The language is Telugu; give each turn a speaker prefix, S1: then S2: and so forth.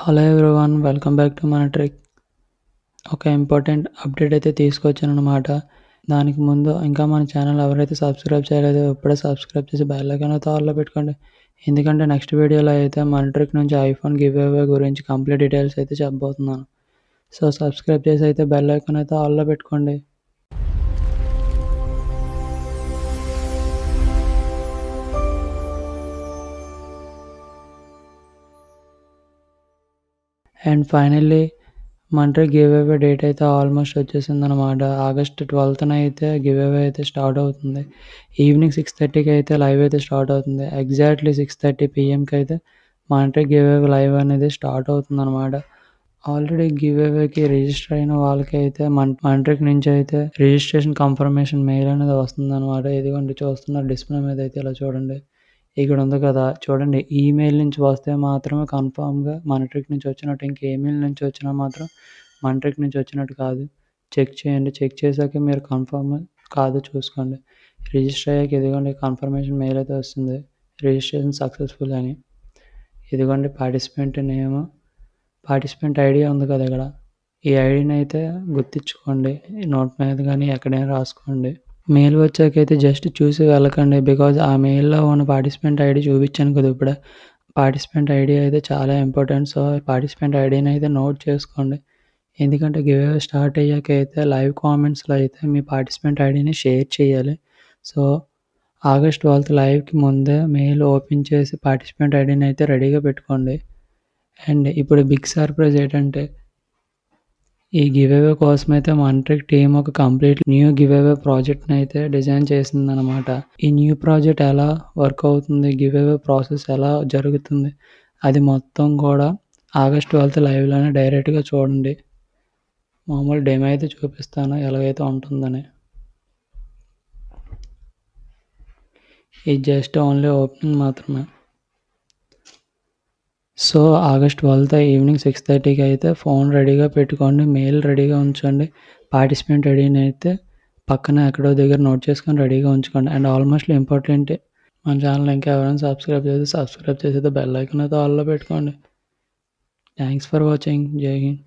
S1: Hello everyone, welcome back to మన ట్రిక్. ఒక ఇంపార్టెంట్ అప్డేట్ అయితే తీసుకొచ్చానమాట. దానికి ముందు ఇంకా మన ఛానల్ ఎవరైతే సబ్స్క్రైబ్ చేయలేదో ఇప్పుడే సబ్స్క్రైబ్ చేసి బెల్ ఐకాన్ అయితే ఆల్లో పెట్టుకోండి. ఎందుకంటే నెక్స్ట్ వీడియోలో అయితే మన ట్రిక్ నుంచి ఐఫోన్ గివ్ అవే గురించి కంప్లీట్ డీటెయిల్స్ అయితే చెప్పబోతున్నాను. సో సబ్స్క్రైబ్ చేసి అయితే బెల్ ఐకాన్ అయితే ఆల్లో పెట్టుకోండి. అండ్ ఫైనల్లీ మన గివ్ అవే డేట్ అయితే ఆల్మోస్ట్ వచ్చేసిందనమాట. ఆగస్ట్ 12న అయితే గివ్ అవే అయితే స్టార్ట్ అవుతుంది. ఈవినింగ్ 6:30కి అయితే లైవ్ అయితే స్టార్ట్ అవుతుంది. ఎగ్జాక్ట్లీ 6:30 PMకి అయితే మన గివ్ అవే లైవ్ అనేది స్టార్ట్ అవుతుందన్నమాట. ఆల్రెడీ గివ్ అవేకి రిజిస్టర్ అయిన వాళ్ళకైతే మన నుంచి అయితే రిజిస్ట్రేషన్ కన్ఫర్మేషన్ మెయిల్ అనేది వస్తుందన్నమాట. ఇదిగోండి చూస్తున్నారు డిస్ప్లే మీద అయితే ఇలా చూడండి. ఇక్కడ ఉంది కదా చూడండి, ఈమెయిల్ నుంచి వస్తే మాత్రమే కన్ఫామ్‌గా మన ట్రిక్ నుంచి వచ్చినట్టు. ఇంక ఈమెయిల్ నుంచి వచ్చినా మాత్రం మన ట్రిక్ నుంచి వచ్చినట్టు కాదు. చెక్ చేయండి. చెక్ చేశాక మీరు కన్ఫర్మ్ కాదో చూసుకోండి. రిజిస్టర్ అయ్యాక ఇదిగోండి కన్ఫర్మేషన్ మెయిల్ అయితే వస్తుంది. రిజిస్ట్రేషన్ సక్సెస్‌ఫుల్ అని. ఇదిగోండి పార్టిసిపెంట్ నేమ్, పార్టిసిపెంట్ ఐడి ఉంది కదా ఇక్కడ. ఈ ఐడిని అయితే గుర్తించుకోండి. నోట్ మీద కానీ ఎక్కడైనా రాసుకోండి. మెయిల్ వచ్చాకైతే జస్ట్ చూసి వెళ్ళకండి. బికాజ్ ఆ మెయిల్‌లో ఉన్న పార్టిసిపెంట్ ఐడి చూపించాను కదా ఇప్పుడే. పార్టిసిపెంట్ ఐడి అయితే చాలా ఇంపార్టెంట్. సో పార్టిసిపెంట్ ఐడిని అయితే నోట్ చేసుకోండి. ఎందుకంటే గివ్ అవే స్టార్ట్ అయ్యాకైతే లైవ్ కామెంట్స్‌లో అయితే మీ పార్టిసిపెంట్ ఐడిని షేర్ చేయాలి. సో ఆగస్ట్ 12 లైవ్‌కి ముందే మెయిల్ ఓపెన్ చేసి పార్టిసిపెంట్ ఐడిని అయితే రెడీగా పెట్టుకోండి. అండ్ ఇప్పుడు బిగ్ సర్ప్రైజ్ ఏంటంటే ఈ గివ్ అవే కోసమైతే మన ట్రిక్ టీమ్ ఒక కంప్లీట్ న్యూ గివ్ అవే ప్రాజెక్ట్‌ని అయితే డిజైన్ చేసిందనమాట. ఈ న్యూ ప్రాజెక్ట్ ఎలా వర్క్ అవుతుంది, గివ్ అవే ప్రాసెస్ ఎలా జరుగుతుంది, అది మొత్తం కూడా ఆగస్ట్ 12 లైవ్‌లోనే డైరెక్ట్‌గా చూడండి. మామూలు డెమో అయితే చూపిస్తాను ఎలాగైతే ఉంటుందని. ఇది జస్ట్ ఓన్లీ ఓపెనింగ్ మాత్రమే. సో ఆగస్ట్ 12 ఈవినింగ్ 6:30కి అయితే ఫోన్ రెడీగా పెట్టుకోండి. మెయిల్ రెడీగా ఉంచండి. పార్టిసిపెంట్ ఐడిని అయితే పక్కన ఎక్కడో దగ్గర నోట్ చేసుకొని రెడీగా ఉంచుకోండి. అండ్ ఆల్మోస్ట్ ఇంపార్టెంట్, మన ఛానల్ ఇంకా ఎవరైనా సబ్స్క్రైబ్ చేసి బెల్ ఐకాన్ అయితే ఆల్లో పెట్టుకోండి. Thanks for watching. జై హింద్.